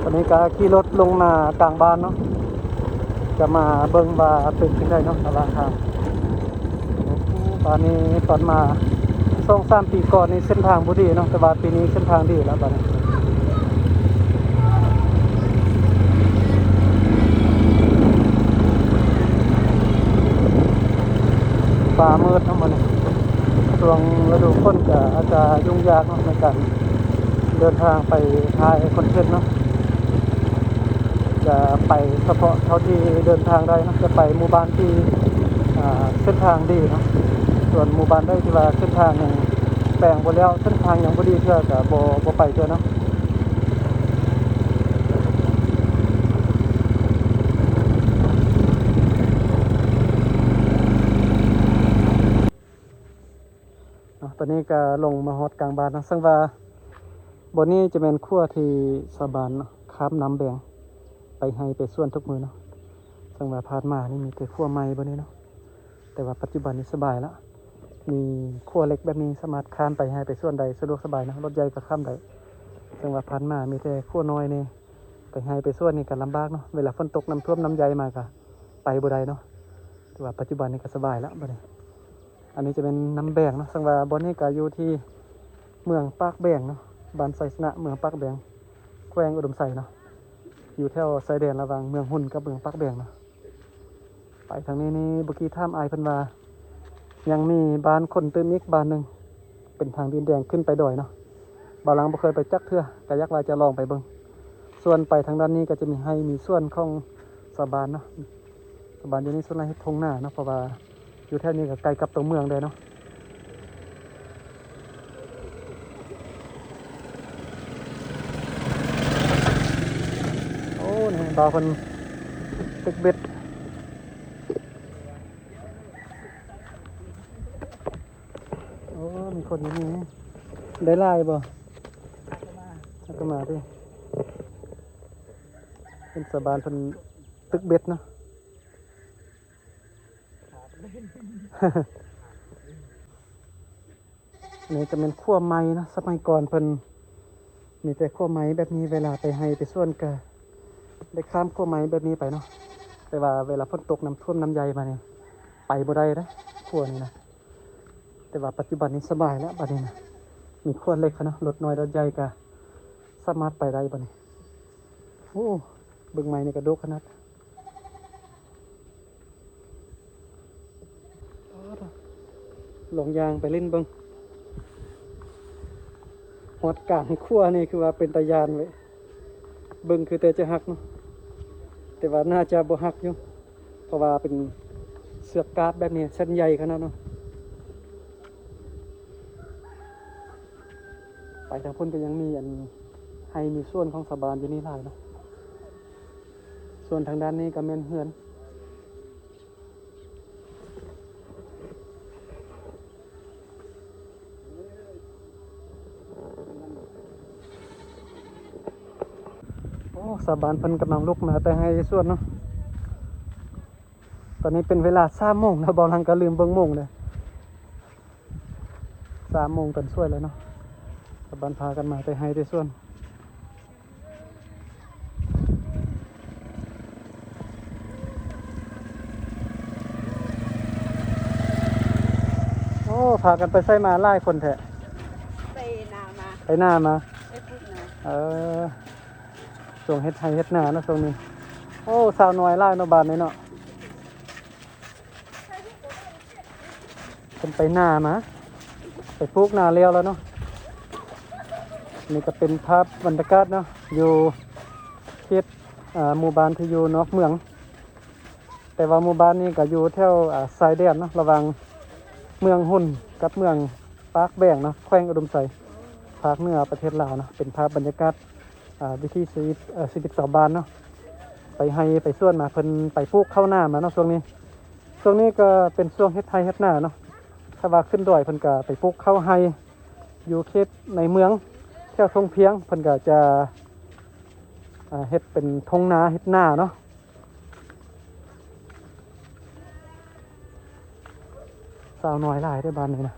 อนนี้ก็ขี่รถลงมากลางบ้านเนาะจะมาเบิ่งว่าเป็นจังไดเนาะตารางทางตอนนี้ตอนมา2-3 ปีก่อนนี่เส้นทางบ่ดีเนาะแต่ว่าปีนี้เส้นทางดีแล้วบัดนี้ฟ้ามืดเนาะมื้อนี้ช่วงฤดูฝนก็อาจจะยุ่งยากเนาะในการเดินทางไปถ่ายคอนเทนต์เนาะจะไปเฉพาะเท่าที่เดินทางได้นะจะไปหมู่บ้านที่เส้นทางดีเนาะส่วนหมู่บ้านได้ที่ว่าเส้นทางยังแปลงบ่แล้วเส้นทางยังบ่ดีเทื่อก็บ่ไปเทื่อเนาะตอนนี้ก็ลงมาฮอดกลางบ้านนะซึ่งว่าบนนี้จะเป็นขั้วที่สะบานเนาะข้ามน้ำแบงไปให้ไปส่วนทุกมือเนาะซึ่งว่าผ่านมานี่มีแต่ขั้วไม้บนนี้เนาะแต่ว่าปัจจุบันนี้สบายแล้วมีขั้วเล็กแบบนี้สามารถข้ามไปให้ไปส่วนใดสะดวกสบายนะรถใหญ่ก็ข้ามได้ซึ่งว่าผ่านมามีแต่ขั้วน้อยนี่ไปให้ไปส่วนนี่ก็ลำบากเนาะเวลาฝนตกน้ำท่วมน้ำใหญ่มาก็ไปบ่ได้เนาะแต่ว่าปัจจุบันนี้ก็สบายแล้วบัดนี้อันนี้จะเป็นน้ำแบงเนาะซึ่งว่าบนนี้ก็อยู่ที่เมืองปากแบงเนาะบ้านไซสนะเมืองปากแบงแขวงอุดมไซเนาะอยู่แถวชายแดนระหว่างเมืองหุ่นกับเมืองปากแบงเนาะไปทางนี้นี่เมื่อกี้ท่ามอายเพิ่นว่ายังมีบ้านคนตื้นอีกบ้านหนึ่งเป็นทางดินแดงขึ้นไปดอยเนาะบ่าวหลังบ่เคยไปจักเทื่อก็อยากว่าจะลองไปเบิ่งส่วนไปทางด้านนี้ก็จะมีให้มีส่วนของสะบานเนาะสะบานอยู่นี่ส่วนไรเฮ็ดทงหน้าเนาะเพราะว่าอยู่แถวนี้ก็ใกล้กับตัวเมืองเลยเนาะโอ้นี่บ่าวเพิ่นตึกเบ็ดโอ้มีคนอยู่นี่ได้ลายบ่แล้วก็มาดิเป็นสะบานเพิ่นตึกเบ็ดเนาะ นี่จะเป็นขั้วไม้นะสมัยก่อนเพิ่นมีแต่ขั้วไม้แบบนี้เวลาไปให้ไปส่วนก็ได้ข้ามขั้วไม้แบบนี้ไปเนาะแต่ว่าเวลาฝนตกน้ำท่วมน้ำใหญ่มาเนี่ยไปบ่ได้นะขั้วนี้นะแต่ว่าปัจจุบันนี้สบายแล้วบัดนี้นะมีขั้วเล็กนะรถน้อยรถใหญ่ก็สามารถไปได้บัดนี้โอ้เบิ่งไม้นี่ก็โดกขนาดหลงยางไปเล่นเบิ่งฮอดกลางขั้วนี่คือว่าเป็นตะยานไว้เบิ่งคือแต่จะหักเนาะแต่ว่าน่าจะบ่หักอยู่เพราะว่าเป็นเสือกกาดแบบนี้เส้นใหญ่ขนาดเนาะไปทางพุ่นก็ยังมีอันให้มีส่วนของสะบานอยู่นี่หลายเนาะส่วนทางด้านนี้ก็แม่นเฮือนโอ้สะบานเพิ่นกำลังลุกมาแต่ให้ส่วนเนาะตอนนี้เป็นเวลา3 โมงนะบ่าวหลังก็ลืมเบิ่งโมงเลย3 โมงเป็นช่วยเลยเนาะสะบานพากันมาแต่ให้ได้ส่วนโอ้พากันไปใส่มาหลายคนแท้ไปนามา ไปหน้ามาไปพูดนาเออช่วงเฮ็ดไร่เฮ็ดนาเนาะช่วงนี้โอ้สาวน้อยหลายเนาะบ้านนี้เนาะเพิ่นไปหน้ามาไปปลูกนาเลี้ยวแล้วเนาะนี่ก็เป็นภาพบรรยากาศเนาะอยู่เขตหมู่บ้านที่อยู่นอกเมืองแต่ว่าหมู่บ้านนี้ก็อยู่แถวชายแดนเนาะระหว่างเมืองหุ่นกับเมืองปากแบงเนาะแขวงอุดมไซภาคเหนือประเทศลาวเนาะเป็นภาพบรรยากาศวิถีชีวิตชาวบ้านเนาะไปให้ไปส่วนมาเพิ่นไปปลูกข้าวหน้ามาเนาะช่วงนี้ก็เป็นช่วงเฮ็ดไร่เฮ็ดนาเนาะถ้าว่าขึ้นดอยเพิ่นก็ไปปลูกข้าวไร่อยู่เขตในเมืองแถวทงเพียงเพิ่นก็จะเฮ็ดเป็นทงนาเฮ็ดนาเนาะสาวน้อยหลายได้บ้านนี้นะ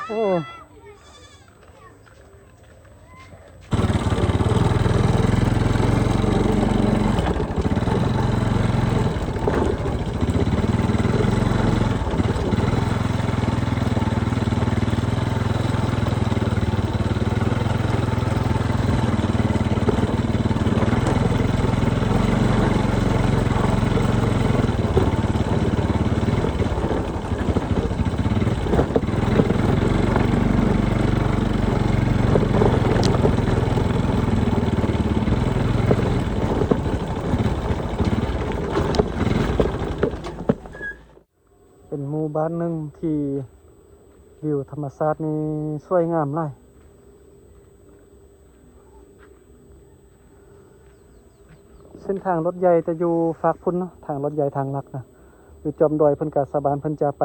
โอ้ บ้านหนึ่งที่วิวธรรมชาตินี่สวยงามหลายเส้นทางรถใหญ่จะอยู่ฝากพุ่นเนาะทางรถใหญ่ทางหลักนะอยู่จอมดอยเพิ่นก็สะบานเพิ่นจะไป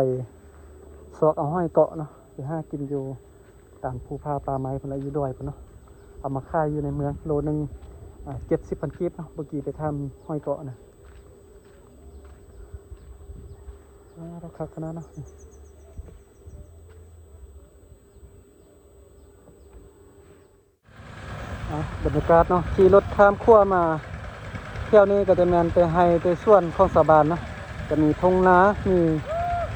ซอกเอาห้อยเกาะเนาะไปหากินอยู่ตามภูผาป่าไม้เพิ่นละอยู่ดอยเพิ่นเนาะเอามาขายอยู่ในเมืองโลนึง70,000กีบเนาะเมื่อกี้ไปทำห้อยเกาะนะราคาขนาดเนาะบรรยากาศเนาะขี่รถข้ามขั้วมาเที่ยวนี้ก็จะแมนไปไฮไปส่วนของสะบานเนาะจะมีทงนามี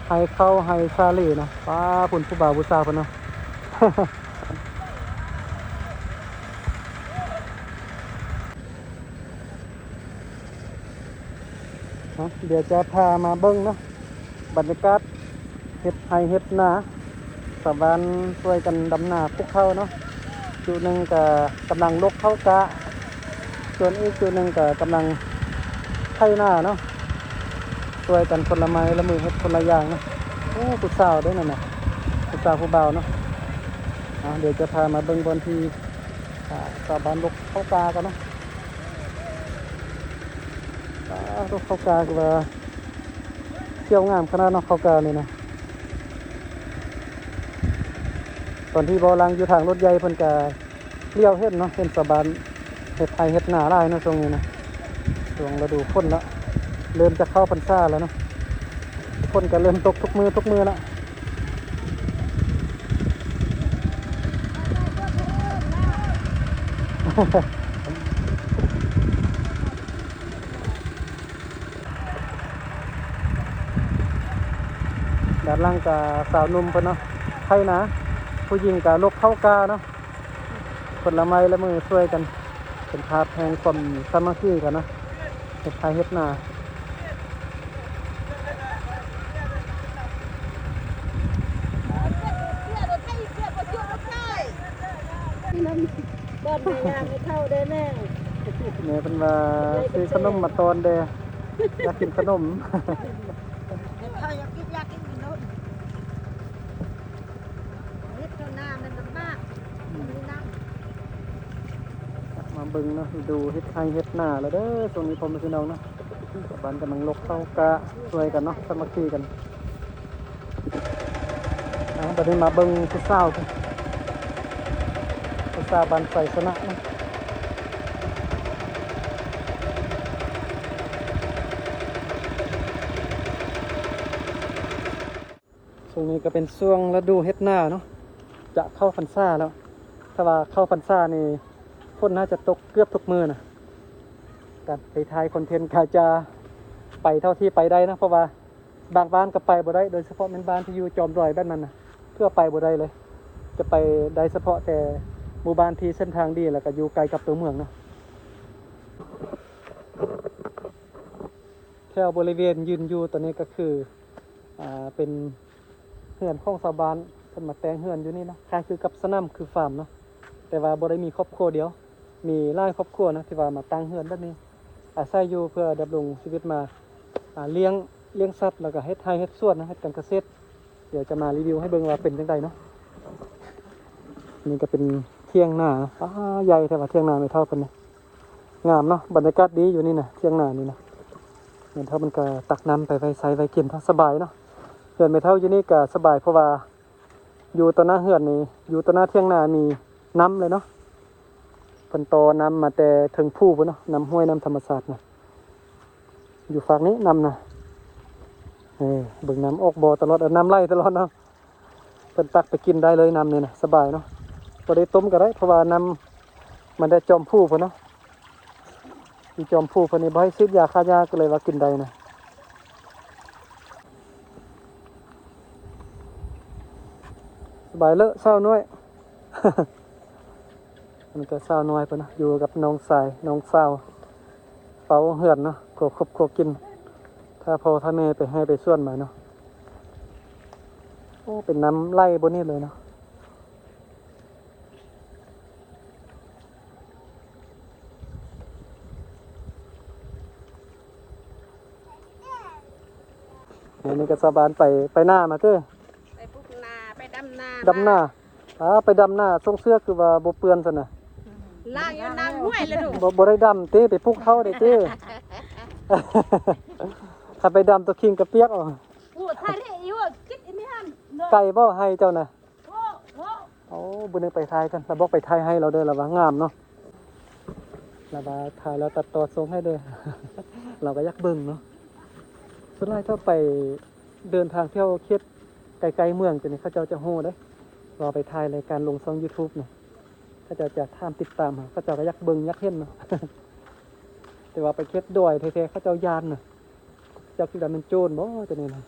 ไฮเข้าไฮซาลีนะป้าปุ่นผู้บ่าวผู้สาวพุ่นเนาะ เดี๋ยวจะพามาเบิ้งเนาะบรรยากาศเฮ็ดไฮเฮ็ดนาสะบานช่วยกันดำนาพวกเขาเนาะจุดหนึ่งก็กำลังลกเข้ากะส่วนอีกจุดหนึ่งก็กำลังไถนาเนาะช่วยกันคนละไม้ละมือเฮ็ดคนละอย่างเนาะโอ้ผู้สาวด้วยนั่นน่ะผู้สาวผู้บ่าวเนาะเดี๋ยวจะพามาเบิ้งบนที่สะบานลกเข้ากากันเนาะลกเข้ากาก็ว่าเที่ยวงามขนาดเนาะเข้ากานี่นะตอนที่บ่ลังอยู่ทางรถใหญ่เพิ่นก็เลี้ยวเฮ็ดเนาะเป็นสะบานเฮ็ดไทยเฮ็ดหน้าหลายเนาะช่วงนี้นะช่วงฤดูฝนแล้วเริ่มจะเข้าพรรษาแล้วเนาะฝนก็เริ่มตกทุกมือแล้ว ด้านล่างกับสาวหนุ่มเพิ่นเนาะไทยนะผู้หญิงกับลกเข้ากาเนาะคนละไม้ละมือช่วยกันเป็นภาพแห่งความสามัคคีกันเนาะเฮ็ดไทยเฮ็ดนาบ้านยางไม่เข้าได้แม่ แม่เพิ่นว่าซื้อขนมมาตอนเด้อยากกินขนม เข้าอยากกินขนมเฮ็ดข้าวหน้ามันลำบากมีน้ำ มาเบิ่งเนาะดูเฮ็ดไทยเฮ็ดนาแล้วเด้อช่วงนี้ผมพี่น้องเนาะบ้านกำลังลกเข้ากะช่วยกันเนาะสามัคคีกันตอนนี้มาเบิ่งผู้สาวผู้สาวบ้านใส่สนะเนาะช่วงนี้ก็เป็นช่วงฤดูเฮ็ดนาเนาะจะเข้าพรรษาแล้วถ้าว่าเข้าพรรษานี่ฝนน่าจะตกเกือบทุกมื้อนะการไปถ่ายคอนเทนต์ก็จะไปเท่าที่ไปได้นะเพราะว่าบางบ้านก็ไปบ่ได้โดยเฉพาะเป็นบ้านที่อยู่จอมดอยบ้านนั้นนะเพื่อไปบ่ได้เลยจะไปได้เฉพาะแต่หมู่บ้านที่เส้นทางดีแล้วก็อยู่ไกลกับตัวเมืองเนาะแถวบริเวณยืนอยู่ตอนนี้ก็คือเป็นเฮือนของชาวบ้านเพิ่นมาแต่งเฮือนอยู่นี่เนาะคล้ายคือกับสนามคือฟาร์มเนาะแต่ว่าบ่ได้มีครอบครัวเดียวมีหลายครอบครัวนะที่ว่ามาตั้งเฮือนแบบนี้อาศัยอยู่เพื่อดำรงชีวิตมาเลี้ยงสัตว์แล้วก็เฮ็ดไร่เฮ็ดสวนนะเฮ็ดการเกษตรเดี๋ยวจะมารีวิวให้เบิ่งว่าเป็นจังไดเนาะนี่ก็เป็นเที่ยงนาใหญ่แต่ว่าเที่ยงนาไม่เท่ากันนะงามเนาะบรรยากาศดีอยู่นี่นะเที่ยงนานี่นะเหมือนเท่ามันก็ตักน้ำไปไว้ใส่ไว้กินสบายเนาะเฮือนไม่เท่าอยู่นี่ก็สบายเพราะว่าอยู่ต่อหน้าเฮือนนี่อยู่ต่อหน้าเที่ยงนามีน้ำเลยเนาะเพิ่นโตน้ำมาแต่ถึงผู้พุ่นเนาะน้ำห้วยน้ำธรรมชาตินะอยู่ฝั่งนี้น้ำนะเบิ่งน้ำออกบ่อตลอดน้ำไหลตลอดเนาะเพิ่นตักไปกินได้เลยน้ำนี่นะสบายเนาะบ่ได้ต้มก็ได้เพราะว่าน้ำมันได้จอมผู้พุ่นเนาะที่จอมผู้เพิ่นนี่บ่ให้ฉีดยาฆ่าหญ้าก็เลยว่ากินได้นะสบายเลอะเศร้าน้อย มันก็เศร้าน้อยเพิ่นนะอยู่กับน้องสายน้องสาวเฝ้าเฮือนเนาะครบกินถ้าพ่อถ้าแม่ไปให้ไปส่วนมาเนาะโอ้เป็นน้ำไหลบนนี้เลยเนาะ อันนี้ก็สบานไปหน้ามาเด้อ ไปปลูกนาไปดำนา ดำหน้าไปดำหน้าทรงเสื้อคือว่าบ่เปื้อนซั่นน่ะ ล่างอยู่น้ำห้วยเลยดู บ่ได้ดำเต้ไปปลูกเขาได้เต้ ถ้าไปดำตัวคิงกระเปียกเอา โอ้ทายได้อยู่คิดอันนี้ฮั่นเนอะ ไก่บ่ให้เจ้าน่ะ โอ้โห โอ้บุนึงไปทายกันเราบอกไปทายให้เราเด้อเราว่างามเนาะเราว่าทายแล้วตัดต่อทรงให้เด้อ เราก็อยักเบิ่งเนาะส่วนใหญ่ถ้าไปเดินทางเที่ยวเขตไกลๆเมืองจังนี้เขาเจ้าจะโหได้รอไปทายรายการลงช่อง YouTube เนี่ยเขาเจ้าจะตามติดตามหาเขาเจ้าก็อยักเบิ่งอยักเห็นเนาะ แต่ว่าไปเขตดอยแท้ๆเขาเจ้ายานเนาะเจ้าคิดว่ามันโจรบ่จังนี้นะ